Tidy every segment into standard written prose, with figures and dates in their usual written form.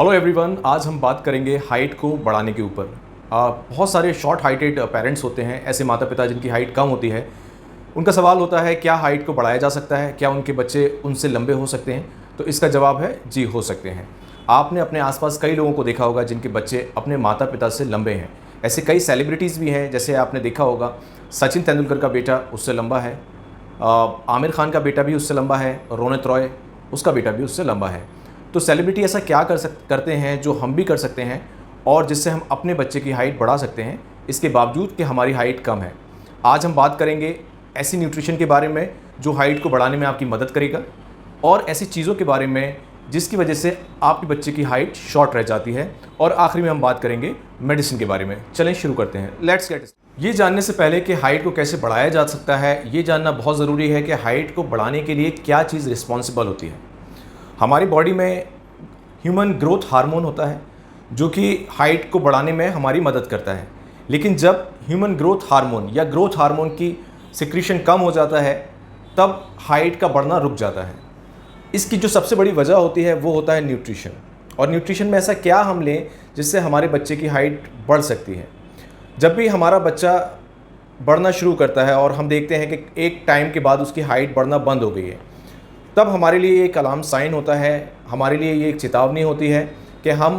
Hello everyone, आज हम बात करेंगे हाइट को बढ़ाने के ऊपर। बहुत सारे शॉर्ट हाइटेड पेरेंट्स होते हैं, ऐसे माता पिता जिनकी हाइट कम होती है। उनका सवाल होता है क्या हाइट को बढ़ाया जा सकता है, क्या उनके बच्चे उनसे लंबे हो सकते हैं। तो इसका जवाब है जी, हो सकते हैं। आपने अपने आसपास कई लोगों को देखा होगा जिनके बच्चे अपने माता पिता से लंबे हैं। ऐसे कई सेलिब्रिटीज़ भी हैं, जैसे आपने देखा होगा सचिन तेंदुलकर का बेटा उससे लंबा है, आमिर खान का बेटा भी उससे लंबा है, रोनित रॉय उसका बेटा भी उससे लंबा है। तो सेलिब्रिटी ऐसा क्या करते हैं जो हम भी कर सकते हैं और जिससे हम अपने बच्चे की हाइट बढ़ा सकते हैं, इसके बावजूद कि हमारी हाइट कम है। आज हम बात करेंगे ऐसी न्यूट्रिशन के बारे में जो हाइट को बढ़ाने में आपकी मदद करेगा, और ऐसी चीज़ों के बारे में जिसकी वजह से आपके बच्चे की हाइट शॉर्ट रह जाती है, और आखिरी में हम बात करेंगे मेडिसिन के बारे में। चलें शुरू करते हैं, लेट्स गेट। ये जानने से पहले कि हाइट को कैसे बढ़ाया जा सकता है, ये जानना बहुत ज़रूरी है कि हाइट को बढ़ाने के लिए क्या चीज़ रिस्पॉन्सिबल होती है। हमारी बॉडी में ह्यूमन ग्रोथ हार्मोन होता है जो कि हाइट को बढ़ाने में हमारी मदद करता है। लेकिन जब ह्यूमन ग्रोथ हार्मोन या ग्रोथ हार्मोन की सिक्रीशन कम हो जाता है, तब हाइट का बढ़ना रुक जाता है। इसकी जो सबसे बड़ी वजह होती है वो होता है न्यूट्रिशन। और न्यूट्रिशन में ऐसा क्या हम लें जिससे हमारे बच्चे की हाइट बढ़ सकती है। जब भी हमारा बच्चा बढ़ना शुरू करता है और हम देखते हैं कि एक टाइम के बाद उसकी हाइट बढ़ना बंद हो गई है, तब हमारे लिए एक अलार्म साइन होता है, हमारे लिए ये एक चेतावनी होती है कि हम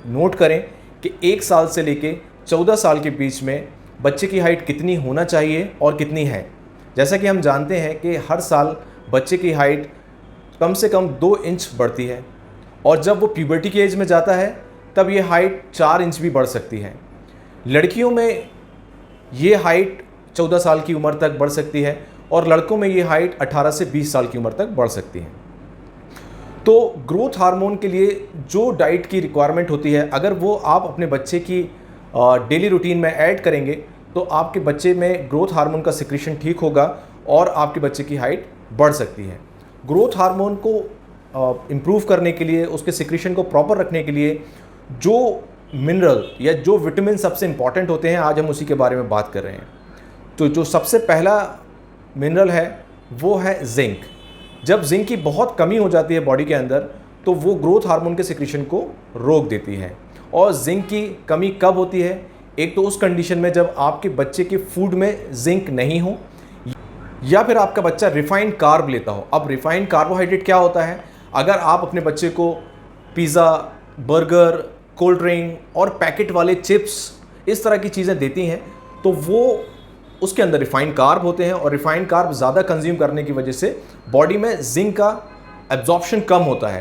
नोट करें कि 1 साल से लेके 14 साल के बीच में बच्चे की हाइट कितनी होना चाहिए और कितनी है। जैसा कि हम जानते हैं कि हर साल बच्चे की हाइट कम से कम 2 इंच बढ़ती है, और जब वो प्यूबर्टी की एज में जाता है तब ये हाइट 4 इंच भी बढ़ सकती है। लड़कियों में ये हाइट 14 साल की उम्र तक बढ़ सकती है, और लड़कों में ये हाइट 18 से 20 साल की उम्र तक बढ़ सकती है। तो ग्रोथ हार्मोन के लिए जो डाइट की रिक्वायरमेंट होती है, अगर वो आप अपने बच्चे की डेली रूटीन में ऐड करेंगे तो आपके बच्चे में ग्रोथ हार्मोन का सिक्रीशन ठीक होगा और आपके बच्चे की हाइट बढ़ सकती है। ग्रोथ हार्मोन को इम्प्रूव करने के लिए, उसके सिक्रीशन को प्रॉपर रखने के लिए जो मिनरल या जो विटामिन सबसे इम्पॉर्टेंट होते हैं, आज हम उसी के बारे में बात कर रहे हैं। तो जो सबसे पहला मिनरल है वो है जिंक। जब जिंक की बहुत कमी हो जाती है बॉडी के अंदर, तो वो ग्रोथ हार्मोन के सिक्रीशन को रोक देती है। और जिंक की कमी कब होती है? एक तो उस कंडीशन में जब आपके बच्चे के फूड में जिंक नहीं हो, या फिर आपका बच्चा रिफाइंड कार्ब लेता हो। अब रिफाइंड कार्बोहाइड्रेट क्या होता है? अगर आप अपने बच्चे को पिज़्ज़ा, बर्गर, कोल्ड ड्रिंक और पैकेट वाले चिप्स, इस तरह की चीज़ें देती हैं, तो वो उसके अंदर रिफाइंड कार्ब होते हैं, और रिफाइंड कार्ब ज़्यादा कंज्यूम करने की वजह से बॉडी में जिंक का एब्जॉर्प्शन कम होता है।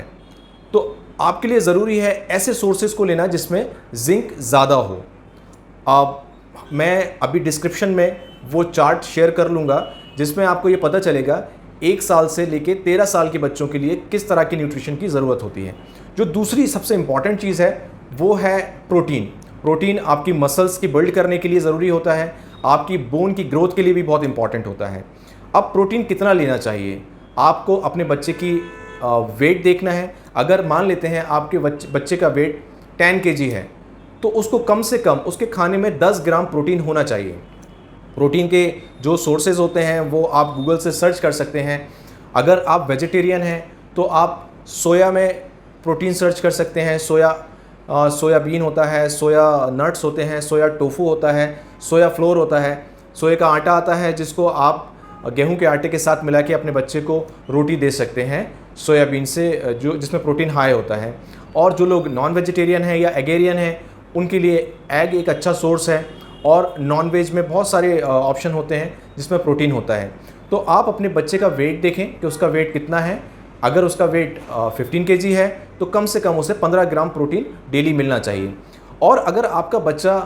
तो आपके लिए ज़रूरी है ऐसे सोर्सेज को लेना जिसमें जिंक ज़्यादा हो। अब मैं अभी डिस्क्रिप्शन में वो चार्ट शेयर कर लूँगा जिसमें आपको ये पता चलेगा 1 साल से लेके 13 साल के बच्चों के लिए किस तरह की न्यूट्रिशन की ज़रूरत होती है। जो दूसरी सबसे इम्पॉर्टेंट चीज़ है वो है प्रोटीन। प्रोटीन आपकी मसल्स की बिल्ड करने के लिए ज़रूरी होता है, आपकी बोन की ग्रोथ के लिए भी बहुत इंपॉर्टेंट होता है। अब प्रोटीन कितना लेना चाहिए? आपको अपने बच्चे की वेट देखना है। अगर मान लेते हैं आपके बच्चे का वेट 10 kg है, तो उसको कम से कम उसके खाने में 10 ग्राम प्रोटीन होना चाहिए। प्रोटीन के जो सोर्सेज होते हैं वो आप गूगल से सर्च कर सकते हैं। अगर आप वेजिटेरियन हैं तो आप सोया में प्रोटीन सर्च कर सकते हैं। सोयाबीन होता है, सोया नट्स होते हैं, सोया टोफू होता है, सोया फ्लोर होता है, सोया का आटा आता है जिसको आप गेहूं के आटे के साथ मिला के अपने बच्चे को रोटी दे सकते हैं सोयाबीन से, जो जिसमें प्रोटीन हाई होता है। और जो लोग नॉन वेजिटेरियन हैं या एगेरियन हैं, उनके लिए एग एक अच्छा सोर्स है। और नॉन वेज में बहुत सारे ऑप्शन होते हैं जिसमें प्रोटीन होता है। तो आप अपने बच्चे का वेट देखें कि उसका वेट कितना है। अगर उसका वेट 15 kg है तो कम से कम उसे 15 ग्राम प्रोटीन डेली मिलना चाहिए। और अगर आपका बच्चा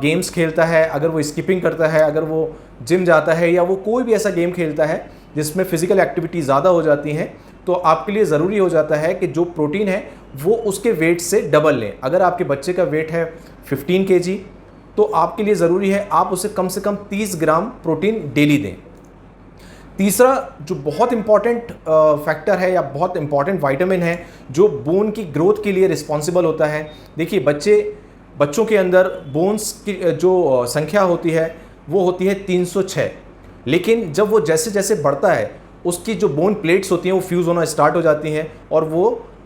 गेम्स खेलता है, अगर वो स्किपिंग करता है, अगर वो जिम जाता है, या वो कोई भी ऐसा गेम खेलता है जिसमें फ़िज़िकल एक्टिविटी ज़्यादा हो जाती हैं, तो आपके लिए ज़रूरी हो जाता है कि जो प्रोटीन है वो उसके वेट से डबल लें। अगर आपके बच्चे का वेट है 15 kg, तो आपके लिए ज़रूरी है आप उसे कम से कम 30 ग्राम प्रोटीन डेली दें। तीसरा जो बहुत इम्पॉर्टेंट फैक्टर है या बहुत इम्पॉर्टेंट विटामिन है जो बोन की ग्रोथ के लिए रिस्पॉन्सिबल होता है। देखिए, बच्चों के अंदर बोन्स की जो संख्या होती है वो होती है 306, लेकिन जब वो जैसे जैसे बढ़ता है उसकी जो बोन प्लेट्स होती हैं वो फ्यूज़ होना स्टार्ट हो जाती हैं और वो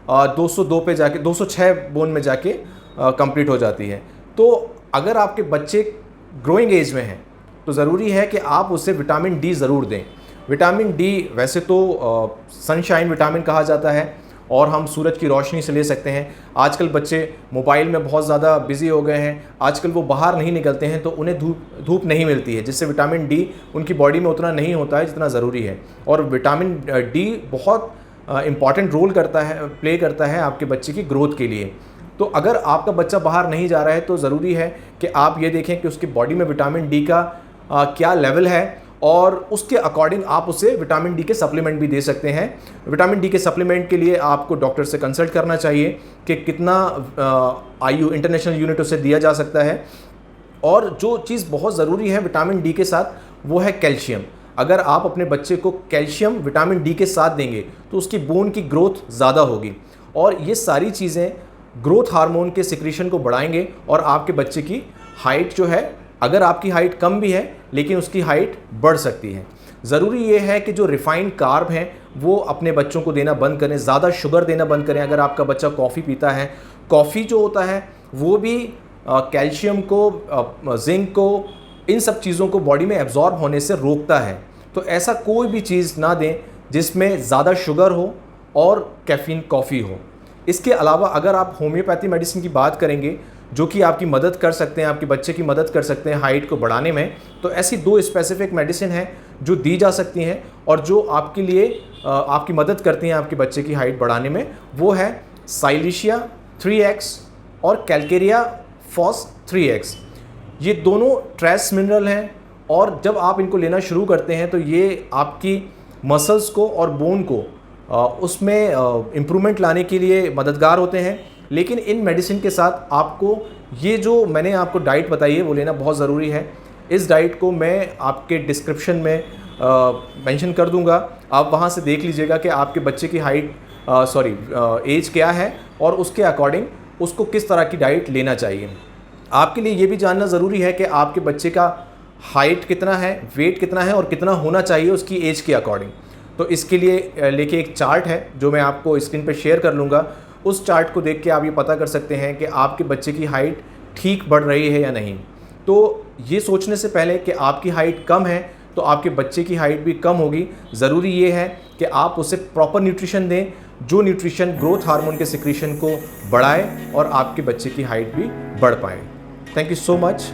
202 पे जाके 206 बोन में जाके कंप्लीट हो जाती है। तो अगर आपके बच्चे ग्रोइंग एज में हैं तो ज़रूरी है कि आप उसे विटामिन डी ज़रूर दें। विटामिन डी वैसे तो सनशाइन विटामिन कहा जाता है और हम सूरज की रोशनी से ले सकते हैं। आजकल बच्चे मोबाइल में बहुत ज़्यादा बिज़ी हो गए हैं, आजकल वो बाहर नहीं निकलते हैं तो उन्हें धूप नहीं मिलती है, जिससे विटामिन डी उनकी बॉडी में उतना नहीं होता है जितना ज़रूरी है। और विटामिन डी बहुत इम्पॉर्टेंट रोल प्ले करता है आपके बच्चे की ग्रोथ के लिए। तो अगर आपका बच्चा बाहर नहीं जा रहा है तो ज़रूरी है कि आप ये देखें कि उसकी बॉडी में विटामिन डी का क्या लेवल है और उसके अकॉर्डिंग आप उसे विटामिन डी के सप्लीमेंट भी दे सकते हैं। विटामिन डी के सप्लीमेंट के लिए आपको डॉक्टर से कंसल्ट करना चाहिए कि कितना IU इंटरनेशनल यूनिट उसे दिया जा सकता है। और जो चीज़ बहुत ज़रूरी है विटामिन डी के साथ वो है कैल्शियम। अगर आप अपने बच्चे को कैल्शियम विटामिन डी के साथ देंगे तो उसकी बोन की ग्रोथ ज़्यादा होगी और ये सारी चीज़ें ग्रोथ हार्मोन के सिक्रीशन को बढ़ाएंगे और आपके बच्चे की हाइट जो है, अगर आपकी हाइट कम भी है लेकिन उसकी हाइट बढ़ सकती है। ज़रूरी ये है कि जो रिफाइंड कार्ब हैं वो अपने बच्चों को देना बंद करें, ज़्यादा शुगर देना बंद करें। अगर आपका बच्चा कॉफ़ी पीता है, कॉफ़ी जो होता है वो भी कैल्शियम को, जिंक को, इन सब चीज़ों को बॉडी में एब्जॉर्ब होने से रोकता है। तो ऐसा कोई भी चीज़ ना दें जिसमें ज़्यादा शुगर हो और कैफ़ीन कॉफ़ी हो। इसके अलावा अगर आप होम्योपैथी मेडिसिन की बात करेंगे जो कि आपकी मदद कर सकते हैं, आपके बच्चे की मदद कर सकते हैं हाइट को बढ़ाने में, तो ऐसी 2 स्पेसिफिक मेडिसिन हैं जो दी जा सकती हैं और जो आपके लिए आपकी मदद करती हैं आपके बच्चे की हाइट बढ़ाने में। वो है साइलिशिया 3X और कैलकेरिया फॉस 3X। ये दोनों ट्रेस मिनरल हैं और जब आप इनको लेना शुरू करते हैं तो ये आपकी मसल्स को और बोन को उसमें इम्प्रूवमेंट लाने के लिए मददगार होते हैं। लेकिन इन मेडिसिन के साथ आपको ये जो मैंने आपको डाइट बताई है वो लेना बहुत ज़रूरी है। इस डाइट को मैं आपके डिस्क्रिप्शन में मेंशन कर दूंगा, आप वहाँ से देख लीजिएगा कि आपके बच्चे की एज क्या है और उसके अकॉर्डिंग उसको किस तरह की डाइट लेना चाहिए। आपके लिए ये भी जानना ज़रूरी है कि आपके बच्चे का हाइट कितना है, वेट कितना है और कितना होना चाहिए उसकी एज के अकॉर्डिंग। तो इसके लिए लेके एक चार्ट है जो मैं आपको स्क्रीन पे शेयर कर लूँगा। उस चार्ट को देख के आप ये पता कर सकते हैं कि आपके बच्चे की हाइट ठीक बढ़ रही है या नहीं। तो ये सोचने से पहले कि आपकी हाइट कम है तो आपके बच्चे की हाइट भी कम होगी, ज़रूरी ये है कि आप उसे प्रॉपर न्यूट्रिशन दें, जो न्यूट्रिशन ग्रोथ हार्मोन के सिक्रीशन को बढ़ाए और आपके बच्चे की हाइट भी बढ़ पाए। Thank you so much.